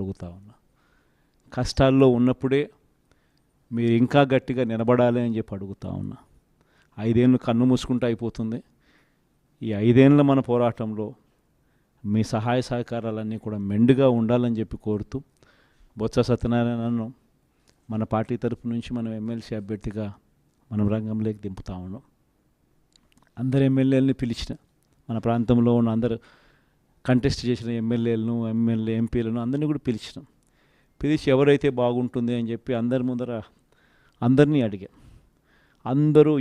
అడుగుతా ఉన్నా. కష్టాల్లో ఉన్నప్పుడే మీరు ఇంకా గట్టిగా నిలబడాలి అని చెప్పి అడుగుతా ఉన్నా. 5 ఏళ్ళు కన్ను మూసుకుంటూ అయిపోతుంది. ఈ 5 ఏళ్ళ మన పోరాటంలో మీ సహాయ సహకారాలన్నీ కూడా మెండుగా ఉండాలని చెప్పి కోరుతూ బొత్స సత్యనారాయణను మన పార్టీ తరపు నుంచి మనం ఎమ్మెల్సీ అభ్యర్థిగా మనం రంగంలోకి దింపుతా ఉన్నాం. అందరు ఎమ్మెల్యేలని పిలిచిన, మన ప్రాంతంలో ఉన్న అందరు కంటెస్ట్ చేసిన ఎమ్మెల్యేలను ఎంపీలను అందరినీ కూడా పిలిచి ఎవరైతే బాగుంటుంది అని చెప్పి అందరి ముందర అందరినీ అడిగా. అందరూ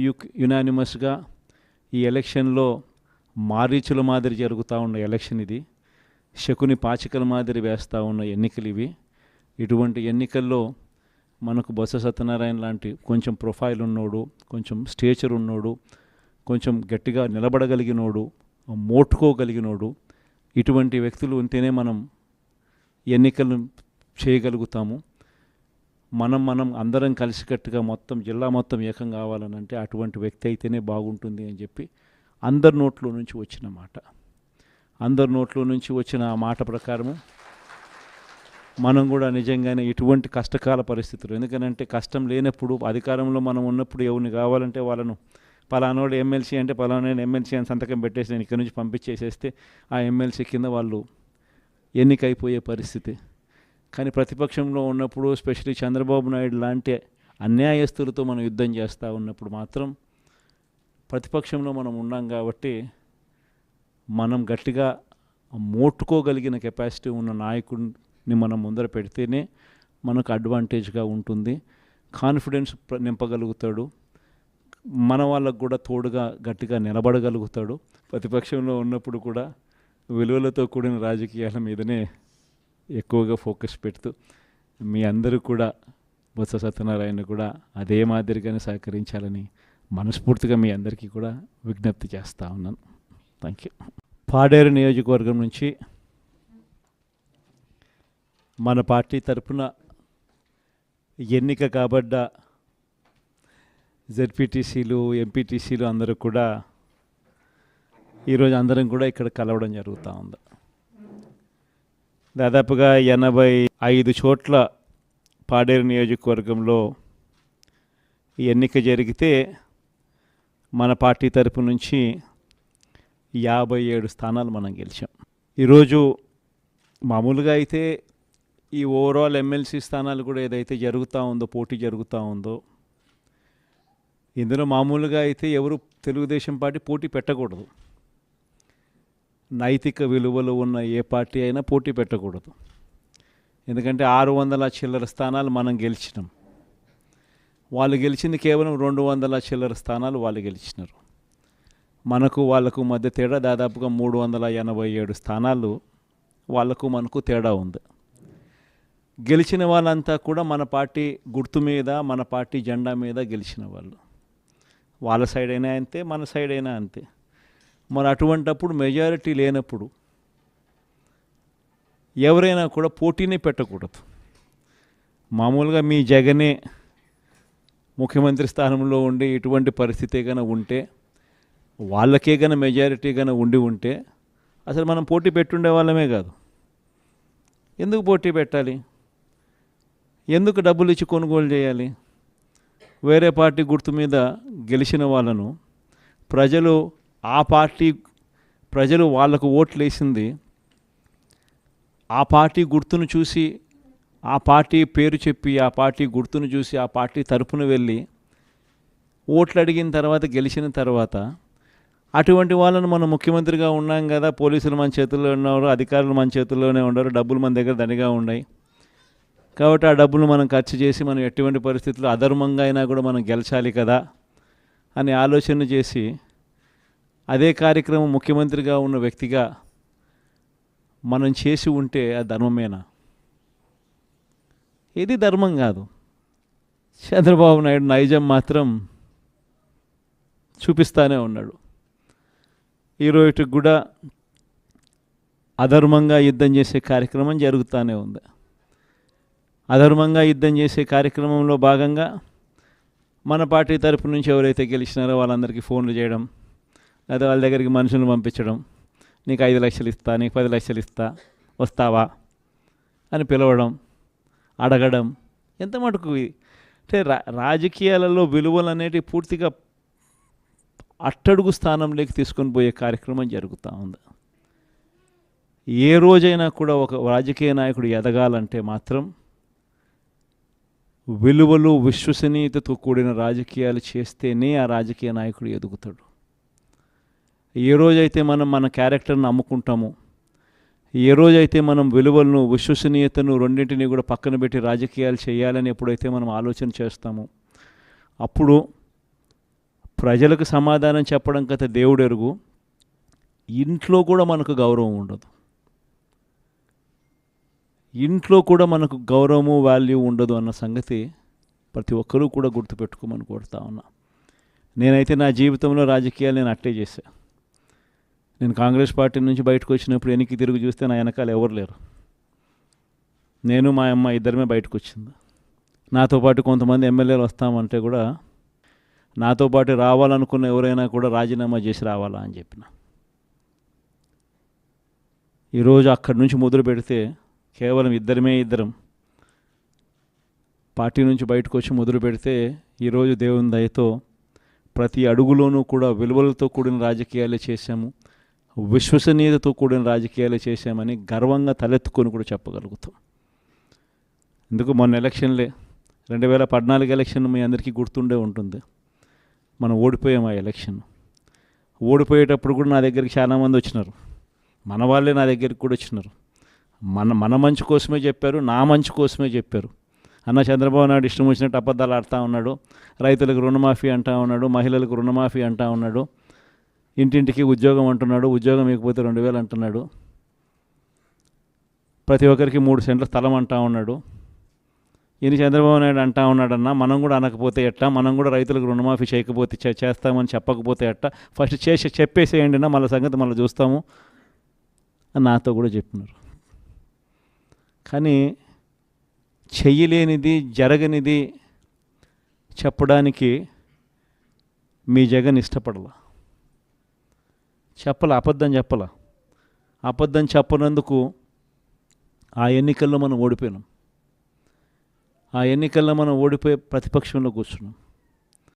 యునానిమస్గా ఈ ఎలక్షన్లో మారీచుల మాదిరి జరుగుతూ ఉన్న ఎలక్షన్ ఇది, శకుని పాచికల మాదిరి వేస్తూ ఉన్న ఎన్నికలు ఇవి. ఇటువంటి ఎన్నికల్లో మనకు బొత్స సత్యనారాయణ లాంటి కొంచెం ప్రొఫైల్ ఉన్నోడు, కొంచెం స్టేచర్ ఉన్నోడు, కొంచెం గట్టిగా నిలబడగలిగినోడు, మోటుకోగలిగినోడు, ఇటువంటి వ్యక్తులు ఉంటేనే మనం ఎన్నికలను చేయగలుగుతాము. మనం అందరం కలిసికట్టుగా మొత్తం జిల్లా మొత్తం ఏకం కావాలనంటే అటువంటి వ్యక్తి అయితేనే బాగుంటుంది అని చెప్పి అందరి నోట్లో నుంచి వచ్చిన మాట. అందరి నోట్లో నుంచి వచ్చిన ఆ మాట ప్రకారము మనం కూడా నిజంగానే ఇటువంటి కష్టకాల పరిస్థితులు, ఎందుకనంటే కష్టం లేనప్పుడు అధికారంలో మనం ఉన్నప్పుడు ఎవరిని కావాలంటే వాళ్ళను పలానోడు ఎమ్మెల్సీ అంటే పలానా ఎమ్మెల్సీ అని సంతకం పెట్టేసి నేను ఇక్కడి నుంచి పంపించేసేస్తే ఆ ఎమ్మెల్సీ కింద వాళ్ళు ఎన్నికైపోయే పరిస్థితి. కానీ ప్రతిపక్షంలో ఉన్నప్పుడు స్పెషల్లీ చంద్రబాబు నాయుడు లాంటి అన్యాయస్తులతో మనం యుద్ధం చేస్తూ ఉన్నప్పుడు మాత్రం ప్రతిపక్షంలో మనం ఉన్నాం కాబట్టి మనం గట్టిగా మోట్టుకోగలిగిన కెపాసిటీ ఉన్న నాయకుడిని మనం ముందర పెడితేనే మనకు అడ్వాంటేజ్గా ఉంటుంది. కాన్ఫిడెన్స్ నింపగలుగుతాడు, మన వాళ్ళకు కూడా తోడుగా గట్టిగా నిలబడగలుగుతాడు. ప్రతిపక్షంలో ఉన్నప్పుడు కూడా విలువలతో కూడిన రాజకీయాల మీదనే ఎక్కువగా ఫోకస్ పెడుతూ మీ అందరూ కూడా బొత్స సత్యనారాయణ కూడా అదే మాదిరిగానే సహకరించాలని మనస్ఫూర్తిగా మీ అందరికీ కూడా విజ్ఞప్తి చేస్తూ ఉన్నాను. Thank you. పాడేరు నియోజకవర్గం నుంచి మన పార్టీ తరఫున ఎన్నిక కాబడ్డ జెడ్పీటీసీలు, ఎంపీటీసీలు అందరూ కూడా ఈరోజు అందరం కూడా ఇక్కడ కలవడం జరుగుతూ ఉంది. దాదాపుగా 85 చోట్ల పాడేరు నియోజకవర్గంలో ఎన్నిక జరిగితే మన పార్టీ తరపు నుంచి 57 స్థానాలు మనం గెలిచాం. ఈరోజు మామూలుగా అయితే ఈ ఓవరాల్ ఎమ్మెల్సీ స్థానాలు కూడా ఏదైతే జరుగుతూ ఉందో, పోటీ జరుగుతూ ఉందో, ఇందులో మామూలుగా అయితే ఎవరు తెలుగుదేశం పార్టీ పోటీ పెట్టకూడదు. నైతిక విలువలు ఉన్న ఏ పార్టీ అయినా పోటీ పెట్టకూడదు. ఎందుకంటే 600 చిల్లర స్థానాలు మనం గెలిచినాం. వాళ్ళు గెలిచింది కేవలం 200 చిల్లర స్థానాలు వాళ్ళు గెలిచినారు. మనకు వాళ్ళకు మధ్య తేడా దాదాపుగా 387 స్థానాలు వాళ్ళకు మనకు తేడా ఉంది. గెలిచిన వాళ్ళంతా కూడా మన పార్టీ గుర్తు మీద, మన పార్టీ జెండా మీద గెలిచిన వాళ్ళు. వాళ్ళ సైడ్ అయినా అంతే, మన సైడ్ అయినా అంతే. మరి అటువంటప్పుడు మెజారిటీ లేనప్పుడు ఎవరైనా కూడా పోటీనే పెట్టకూడదు. మామూలుగా మీ జగనే ముఖ్యమంత్రి స్థానంలో ఉండి ఇటువంటి పరిస్థితి కనుక ఉంటే, వాళ్ళకే కనుక మెజారిటీ కనుక ఉంటే అసలు మనం పోటీ పెట్టుండే వాళ్ళమే కాదు. ఎందుకు పోటీ పెట్టాలి? ఎందుకు డబ్బులు ఇచ్చి కొనుగోలు చేయాలి? వేరే పార్టీ గుర్తు మీద గెలిచిన వాళ్ళను ప్రజలు వాళ్ళకు ఓట్లు వేసింది ఆ పార్టీ గుర్తును చూసి, ఆ పార్టీ పేరు చెప్పి, ఆ పార్టీ గుర్తును చూసి, ఆ పార్టీ తరపున వెళ్ళి ఓట్లు అడిగిన తర్వాత, గెలిచిన తర్వాత అటువంటి వాళ్ళను మనం ముఖ్యమంత్రిగా ఉన్నాం కదా, పోలీసులు మన చేతుల్లో ఉన్నారు, అధికారులు మన చేతుల్లోనే ఉన్నారు, డబ్బులు మన దగ్గర దండిగా ఉన్నాయి కాబట్టి ఆ డబ్బులు మనం ఖర్చు చేసి మనం ఎటువంటి పరిస్థితుల్లో అధర్మంగా అయినా కూడా మనం గెలిచాలి కదా అని ఆలోచన చేసి అదే కార్యక్రమం ముఖ్యమంత్రిగా ఉన్న వ్యక్తిగా మనం చేసి ఉంటే అది ధర్మమేనా? ఇది ధర్మం కాదు. చంద్రబాబు నాయుడు నైజం మాత్రం చూపిస్తూనే ఉన్నాడు. ఈరోజుకి కూడా అధర్మంగా యుద్ధం చేసే కార్యక్రమం జరుగుతూనే ఉంది. అధర్మంగా యుద్ధం చేసే కార్యక్రమంలో భాగంగా మన పార్టీ తరపు నుంచి ఎవరైతే గెలిచినారో వాళ్ళందరికీ ఫోన్లు చేయడం, లేదా వాళ్ళ దగ్గరికి మనుషులను పంపించడం, నీకు 5 లక్షలు ఇస్తా, నీకు 10 లక్షలు ఇస్తా, వస్తావా అని పిలవడం, అడగడం ఎంత మటుకు అంటే రాజకీయాలలో విలువలు అనేటివి పూర్తిగా అట్టడుగు స్థానంలోకి తీసుకొని పోయే కార్యక్రమం జరుగుతూ ఉంది. ఏ రోజైనా కూడా ఒక రాజకీయ నాయకుడు ఎదగాలంటే మాత్రం విలువలు విశ్వసనీయతతో కూడిన రాజకీయాలు చేస్తేనే ఆ రాజకీయ నాయకుడు ఎదుగుతాడు. ఏ రోజైతే మనం మన క్యారెక్టర్ని అమ్ముకుంటామో, ఏ రోజైతే మనం విలువలను విశ్వసనీయతను రెండింటినీ కూడా పక్కన పెట్టి రాజకీయాలు చేయాలని ఎప్పుడైతే మనం ఆలోచన చేస్తామో అప్పుడు ప్రజలకు సమాధానం చెప్పడం కథ దేవుడు ఎరుగు, ఇంట్లో కూడా మనకు గౌరవం ఉండదు. ఇంట్లో కూడా మనకు గౌరవము వాల్యూ ఉండదు అన్న సంగతి ప్రతి ఒక్కరూ కూడా గుర్తుపెట్టుకోమని కోరుతా ఉన్నా. నేనైతే నా జీవితంలో రాజకీయాలు నేను అట్టే చేశా. నేను కాంగ్రెస్ పార్టీ నుంచి బయటకు వచ్చినప్పుడు వెనక్కి తిరిగి చూస్తే నా వెనకాల ఎవరు లేరు. నేను మా అమ్మ ఇద్దరమే బయటకు వచ్చింది. నాతో పాటు కొంతమంది ఎమ్మెల్యేలు వస్తామంటే కూడా నాతో పాటు రావాలనుకున్న ఎవరైనా కూడా రాజీనామా చేసి రావాలా అని చెప్పిన. ఈరోజు అక్కడి నుంచి మొదలు పెడితే కేవలం ఇద్దరం పార్టీ నుంచి బయటకు వచ్చి మొదలు పెడితే ఈరోజు దేవుని దయతో ప్రతి అడుగులోనూ కూడా విలువలతో కూడిన రాజకీయాలే చేశాము, విశ్వసనీయతతో కూడిన రాజకీయాలే చేశామని గర్వంగా తలెత్తుకొని కూడా చెప్పగలుగుతాం. ఎందుకు మొన్న ఎలక్షన్లే 2014 ఎలక్షన్ మీ అందరికీ గుర్తుండే ఉంటుంది. మనం ఓడిపోయాం ఆ ఎలక్షన్. ఓడిపోయేటప్పుడు కూడా నా దగ్గరికి చాలామంది వచ్చినారు, మన వాళ్ళే నా దగ్గరికి కూడా వచ్చినారు. మన మంచి కోసమే చెప్పారు, నా మంచి కోసమే చెప్పారు. అన్న చంద్రబాబు నాయుడు ఇష్టం వచ్చినట్టు అబద్ధాలు ఆడుతూ ఉన్నాడు, రైతులకు రుణమాఫీ అంటూ ఉన్నాడు, మహిళలకు రుణమాఫీ అంటూ ఉన్నాడు, ఇంటింటికి ఉద్యోగం అంటున్నాడు, ఉద్యోగం ఇకపోతే 2000 అంటున్నాడు, ప్రతి ఒక్కరికి 3 సెంట్ల స్థలం అంటూ ఉన్నాడు. ఈయన చంద్రబాబు నాయుడు అంటూ ఉన్నాడన్నా, మనం కూడా అనకపోతే ఎట్టా, మనం కూడా రైతులకు రుణమాఫీ చేయకపోతే చేస్తామని చెప్పకపోతే ఎట్టా, ఫస్ట్ చెప్పేసేయండి నా, మళ్ళీ సంగతి మళ్ళీ చూస్తాము అని నాతో కూడా చెప్పినారు. కానీ చెయ్యలేనిది జరగనిది చెప్పడానికి మీ జగన్ ఇష్టపడాల, అబద్ధం చెప్పనందుకు ఆ ఎన్నికల్లో మనం ఓడిపోయినాం. ఆ ఎన్నికల్లో మనం ఓడిపోయి ప్రతిపక్షంలో కూర్చున్నాం.